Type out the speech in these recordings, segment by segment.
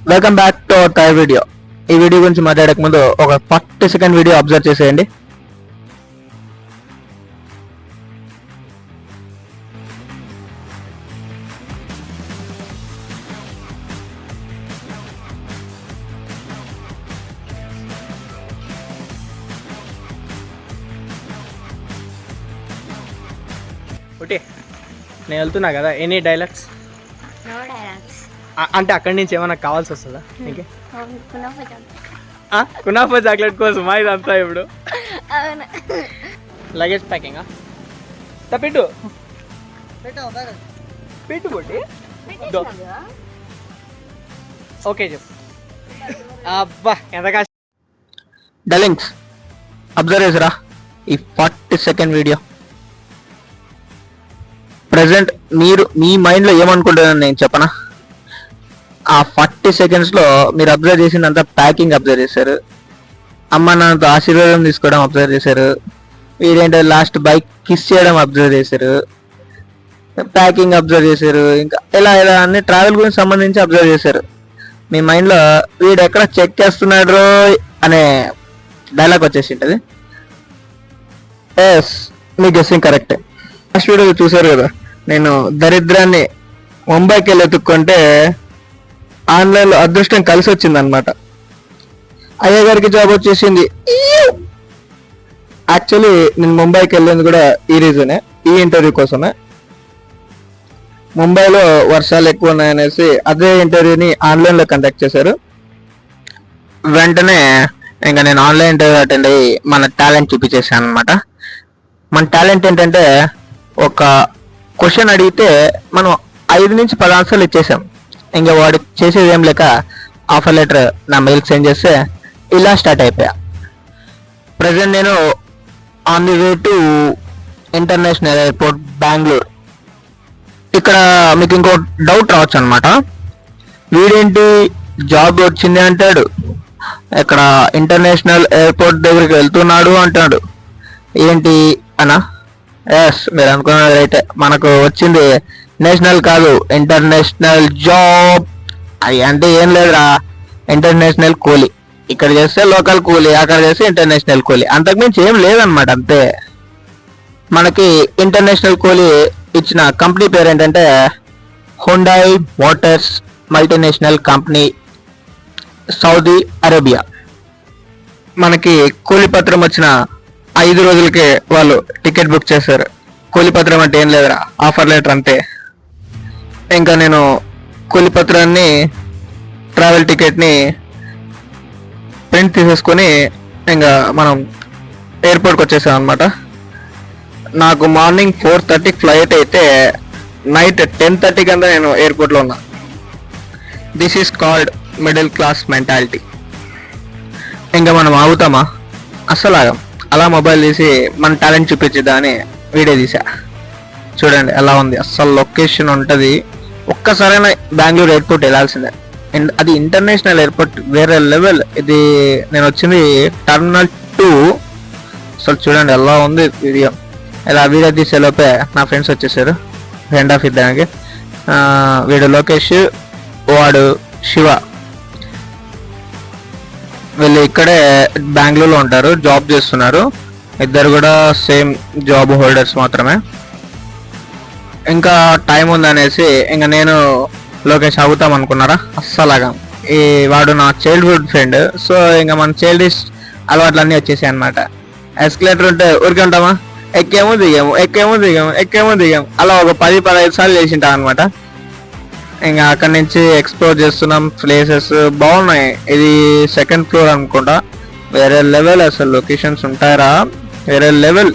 Welcome back to our third video. ఈ video గురించి మాట్లాడక ముందు ఒక 40 సెకండ్ వీడియో అబ్జర్వ్ చేసేయండి. ఒకటి నేను వెళ్తున్నా కదా, ఎనీ డైలాగ్స్ నో డైలాగ్స్. అంటే అక్కడి నుంచి ఏమైనా కావాల్సి వస్తుందా నీకు? కునాఫా కునాఫా చాక్లెట్ కోసం ఇదంతా ఇప్పుడు అవును. లగేజ్ ప్యాకింగ్ పెట్టు పెట్టు బొట్టి. ఓకే చెప్పు. అబ్బా ఎంత కష్టం. డలింగ్స్ అబ్జర్వ్ చేసారా ఈ 40 సెకండ్ వీడియో? ప్రజెంట్ మీరు మీ మైండ్లో ఏమనుకుంటున్నారని నేను చెప్పనా? ఆ 40 సెకండ్స్లో మీరు అబ్జర్వ్ చేసిందంతా ప్యాకింగ్ అబ్జర్వ్ చేశారు, అమ్మ నాన్నతో ఆశీర్వాదం తీసుకోవడం అబ్జర్వ్ చేశారు, వీరేంటో లాస్ట్ బైక్ కిస్ చేయడం అబ్జర్వ్ చేశారు, ప్యాకింగ్ అబ్జర్వ్ చేశారు, ఇంకా ఇలా ఇలా అన్ని ట్రావెల్ గురించి సంబంధించి అబ్జర్వ్ చేశారు. మీ మైండ్లో వీడు ఎక్కడ చెక్ చేస్తున్నాడు అనే డైలాగ్ వచ్చేసి ఉంటుంది. ఎస్, మీ గెస్సింగ్ కరెక్టే. లాస్ట్ వీడియో చూసారు కదా, నేను దరిద్రాన్ని ముంబైకి వెళ్ళి ఎత్తుక్కుంటే ఆన్లైన్లో అదృష్టం కలిసి వచ్చింది అనమాట. అయ్య గారికి జాబ్ వచ్చేసింది. యాక్చువల్లీ నేను ముంబైకి వెళ్ళింది కూడా ఈ రీజనే, ఈ ఇంటర్వ్యూ కోసమే. ముంబైలో వర్షాలు ఎక్కువ ఉన్నాయనేసి అదే ఇంటర్వ్యూని ఆన్లైన్లో కండక్ట్ చేశారు. వెంటనే ఇంకా నేను ఆన్లైన్ ఇంటర్వ్యూ అటెండ్ అయ్యి మన టాలెంట్ చూపించేసాను అనమాట. మన టాలెంట్ ఏంటంటే, ఒక క్వశ్చన్ అడిగితే మనం 5 నుంచి 10 ఆన్సర్లు ఇచ్చేసాం. ఇంకా వాడు చేసేది ఏం లేక ఆఫర్ లెటర్ నా మెయిల్కి సెండ్ చేస్తే ఇలా స్టార్ట్ అయిపోయా. ప్రజెంట్ నేను on the way to international airport Bengaluru. ఇక్కడ మీకు ఇంకో డౌట్ రావచ్చు అనమాట, వీడేంటి జాబ్ వచ్చింది అంటాడు, ఇక్కడ ఇంటర్నేషనల్ ఎయిర్పోర్ట్ దగ్గరికి వెళ్తున్నాడు అంటాడు, ఏంటి అనా? ఎస్, మీరు అనుకున్నది అయితే మనకు వచ్చింది నేషనల్ కాదు, ఇంటర్నేషనల్ జాబ్. అది అంటే ఏం లేదురా, ఇంటర్నేషనల్ కూలీ. ఇక్కడ చేస్తే లోకల్ కూలీ, అక్కడ చేస్తే ఇంటర్నేషనల్ కూలీ, అంతకుమించి ఏం లేదనమాట. అంతే. మనకి ఇంటర్నేషనల్ కూలీ ఇచ్చిన కంపెనీ పేరు ఏంటంటే Hyundai Motors multinational company, Saudi Arabia. మనకి కూలీ పత్రం వచ్చిన 5 రోజులకే వాళ్ళు టికెట్ బుక్ చేశారు. కూలీ పత్రం అంటే ఏం లేదురా, ఆఫర్ లెటర్ అంతే. ఇంకా నేను కూలీ పత్రాన్ని, ట్రావెల్ టికెట్ని ప్రింట్ తీసేసుకొని ఇంకా మనం ఎయిర్పోర్ట్కి వచ్చేసాం అనమాట. నాకు మార్నింగ్ 4:30 ఫ్లైట్ అయితే నైట్ 10:30 కంతా నేను ఎయిర్పోర్ట్లో ఉన్నా. This is called middle class mentality. ఇంకా మనం ఆగుతామా? అస్సలు ఆగం. అలా మొబైల్ తీసి మన టాలెంట్ చూపించేదా అని వీడియో తీసా. చూడండి ఎలా ఉంది, అస్సలు లొకేషన్ ఉంటుంది. ఒక్కసారైనా బెంగళూరు ఎయిర్పోర్ట్ వెళ్ళాల్సిందే. అది ఇంటర్నేషనల్ ఎయిర్పోర్ట్, వేరే లెవెల్. ఇది నేను వచ్చింది టర్మినల్ 2. అసలు చూడండి ఎలా ఉంది వీడియో. ఇలా వీడియో తీసే లోపే నా ఫ్రెండ్స్ వచ్చేసారు ఎండ్ ఆఫ్ ఇద్దానికి. వీడు లోకేష్, వాడు శివ. వీళ్ళు ఇక్కడే బెంగళూరులో ఉంటారు, జాబ్ చేస్తున్నారు. ఇద్దరు కూడా సేమ్ జాబ్ హోల్డర్స్ మాత్రమే. ఇంకా టైం ఉందనేసి ఇంకా నేను లోకేష్ ఆగుతాం అనుకున్నారా? అస్సలాగా. ఈ వాడు నా చైల్డ్హుడ్ ఫ్రెండ్, సో ఇంకా మన చైల్డిష్ అలవాట్లన్నీ వచ్చేసాయి అనమాట. ఎస్కలేటర్ ఉంటే ఊరికే ఉంటామా, ఎక్కేమో దిగాము, ఎక్కేమో దిగాము, ఎక్కేమో దిగాము, అలా ఒక 10-15 సార్లు చేసింటాం అనమాట. ఇంకా అక్కడి నుంచి ఎక్స్ప్లోర్ చేస్తున్నాం. ప్లేసెస్ బాగున్నాయి. ఇది 2nd ఫ్లోర్ అనుకుంటా. వేరే లెవెల్, అసలు లొకేషన్స్ ఉంటాయరా, వేరే లెవెల్.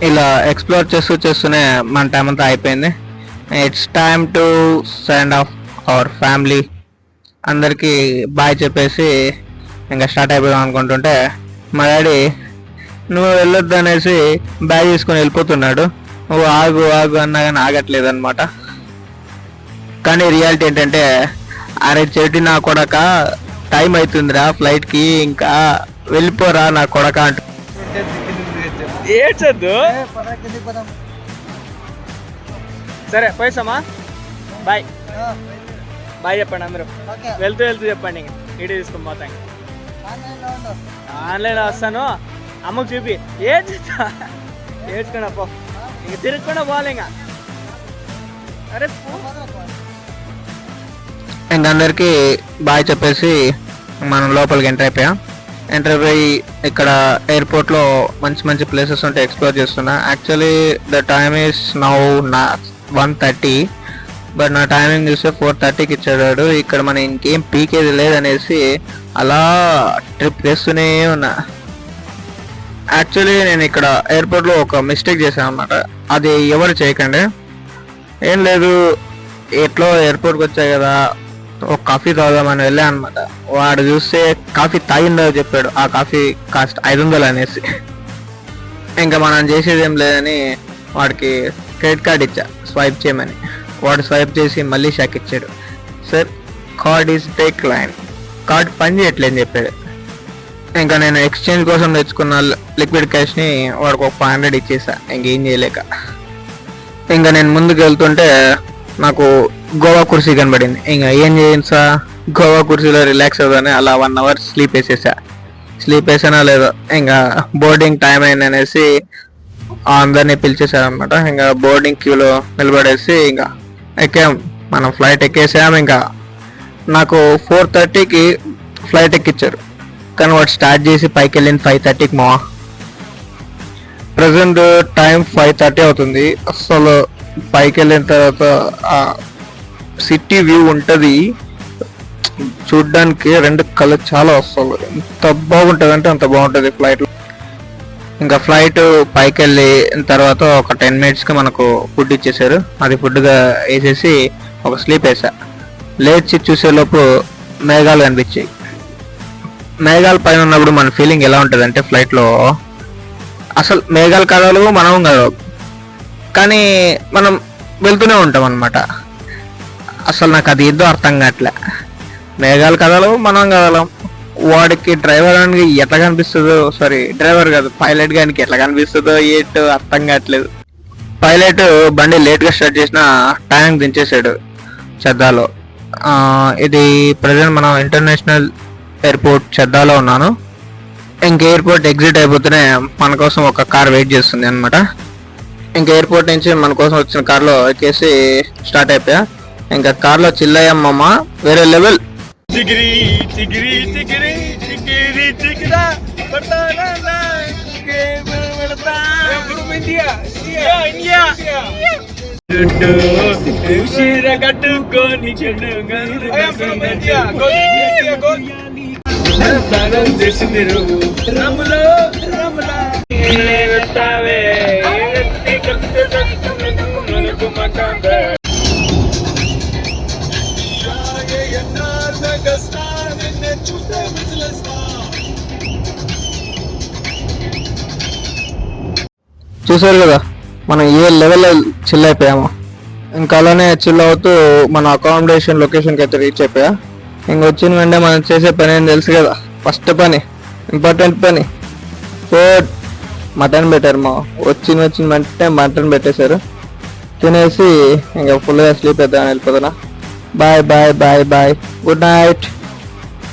ఇలా ఎక్స్ప్లోర్ చేస్తూనే మన టైం అంతా అయిపోయింది. It's time to send of our family. అందరికీ బాయ్ చెప్పేసి ఇంకా స్టార్ట్ అయిపోదాం అనుకుంటుంటే మా డాడీ నువ్వు వెళ్ళొద్దు అనేసి బ్యాగ్ తీసుకొని వెళ్ళిపోతున్నాడు. నువ్వు ఆగు ఆగు అన్నా కానీ ఆగట్లేదు అనమాట. కానీ రియాలిటీ ఏంటంటే అరే చెట్టు నా కొడక టైం అవుతుందిరా ఫ్లైట్కి ఇంకా వెళ్ళిపోరా నా కొడక అంట. ఏడ్చొద్దు. సరే పోయిస్తామా, బాయ్ బాయ్ చెప్పండి అందరూ. వెళ్తూ వెళ్తూ చెప్పండి, ఇంక వీడియో తీసుకొని పోతాం. ఆన్లైన్లో వస్తాను, అమ్మకు చూపి ఏడ్చుకున్నా పో, ఇంక తిరుగుకుండా పోవాలి ఇంకా. అరే ఇంక అందరికి బాయ్ చెప్పేసి మనం లోపలికి ఎంటర్ అయిపోయాం. ఎంటర్ అయిపోయి ఇక్కడ ఎయిర్పోర్ట్లో మంచి మంచి ప్లేసెస్ ఉంటే ఎక్స్ప్లోర్ చేస్తున్నా. Actually the time is now 1:30, but నా టైమింగ్ చూస్తే 4:30కి ఇచ్చాడు. ఇక్కడ మనం ఇంకేం పీకేది లేదనేసి అలా ట్రిప్ వేస్తూనే ఉన్నా. యాక్చువల్లీ నేను ఇక్కడ ఎయిర్పోర్ట్లో ఒక మిస్టేక్ చేశాను అనమాట. అది ఎవరు చేయకండి. ఏం లేదు, ఎట్లో ఎయిర్పోర్ట్కి వచ్చాయి కదా ఒక కాఫీ తాగుదామని వెళ్ళా అనమాట. వాడు చూస్తే కాఫీ తాగిందో చెప్పాడు. ఆ కాఫీ కాస్ట్ 500 అనేసి. ఇంకా మనం చేసేది ఏం లేదని వాడికి క్రెడిట్ కార్డ్ ఇచ్చా స్వైప్ చేయమని. వాడు స్వైప్ చేసి మళ్ళీ షాక్ ఇచ్చాడు. Sir card is decline, card పని చేయట్లేదని చెప్పాడు. ఇంకా నేను ఎక్స్చేంజ్ కోసం తెచ్చుకున్న లిక్విడ్ క్యాష్ని వాడికి ఒక 500 ఇచ్చేసా, ఇంకేం చేయలేక. ఇంకా నేను ముందుకు వెళ్తుంటే నాకు గోవా కుర్సీ కనబడింది. ఇంకా ఏం చేయండి సార్, గోవా కుర్సీలో రిలాక్స్ అవుతాని అలా 1 hour స్లీప్ వేసేసా. స్లీప్ వేసానా లేదో, ఇంకా బోర్డింగ్ టైం అయింది అనేసి అందరినీ పిలిచేసారనమాట. ఇంకా బోర్డింగ్ క్యూలో నిలబడేసి ఇంకా ఎక్కాం. మనం ఫ్లైట్ ఎక్కేసాం. ఇంకా నాకు 4:30కి ఫ్లైట్ ఎక్కించారు, కానీ వాడు స్టార్ట్ చేసి పైకి వెళ్ళింది 5:30కి. మా ప్రజెంట్ టైం 5:30 అవుతుంది. అసలు పైకి వెళ్ళిన తర్వాత ఆ సిటీ వ్యూ ఉంటుంది చూడ్డానికి, 2 కళ్ళు చాలా వస్తుంది. ఎంత బాగుంటుంది అంటే అంత బాగుంటుంది ఫ్లైట్లో. ఇంకా ఫ్లైట్ పైకి వెళ్ళిన తర్వాత ఒక 10 minutesకి మనకు ఫుడ్ ఇచ్చేసారు. అది ఫుడ్గా వేసేసి ఒక స్లీప్ వేసా. లేచి చూసేలోపు మేఘాలు కనిపించాయి. మేఘాల పైన ఉన్నప్పుడు మన ఫీలింగ్ ఎలా ఉంటుంది అంటే ఫ్లైట్లో అసలు మేఘాలు కదలవు, మనం కదలవు, కానీ మనం వెళ్తూనే ఉంటాం అన్నమాట. అసలు నాకు అది ఏదో అర్థం కావట్లే. మేఘాలు కదలవు, మనం కదలం. వాడికి డ్రైవర్ గానికి ఎట్లా కనిపిస్తుందో, సారీ డ్రైవర్ కాదు పైలట్ గానికి ఎట్లా కనిపిస్తుందో ఏంటో అర్థం కావట్లేదు. పైలట్ బండి లేట్గా స్టార్ట్ చేసిన టైం దించేసాడు చెద్దాలో. ఇది ప్రజెంట్ మనం ఇంటర్నేషనల్ ఎయిర్పోర్ట్ చెద్దాలో ఉన్నాను. ఇంక ఎయిర్పోర్ట్ ఎగ్జిట్ అయిపోతేనే మన కోసం ఒక కార్ వెయిట్ చేస్తుంది అనమాట. ఇంకా ఎయిర్పోర్ట్ నుంచి మన కోసం వచ్చిన కార్లో ఎక్కేసి స్టార్ట్ అయిపోయా. ఇంకా కార్లో చిల్లయ్యమ్మ వేరే లెవెల్. చూసారు కదా మనం ఏ లెవెల్లో చిల్ అయిపోయామో. ఇంకా అలానే చిల్ అవుతూ మన అకామిడేషన్ లొకేషన్కి అయితే రీచ్ అయిపోయా. ఇంకొచ్చిన వెంటనే మనం చేసే పని ఏం తెలుసు కదా, ఫస్ట్ పని ఇంపార్టెంట్ పని ఫుడ్. మటన్ పెట్టారు. మా వచ్చిన వెంటనే మటన్ పెట్టేశారు. తినేసి ఇంకా ఫుల్గా స్లీప్ అవుతామని వెళ్ళిపోతున్నా. Bye bye bye bye, good night.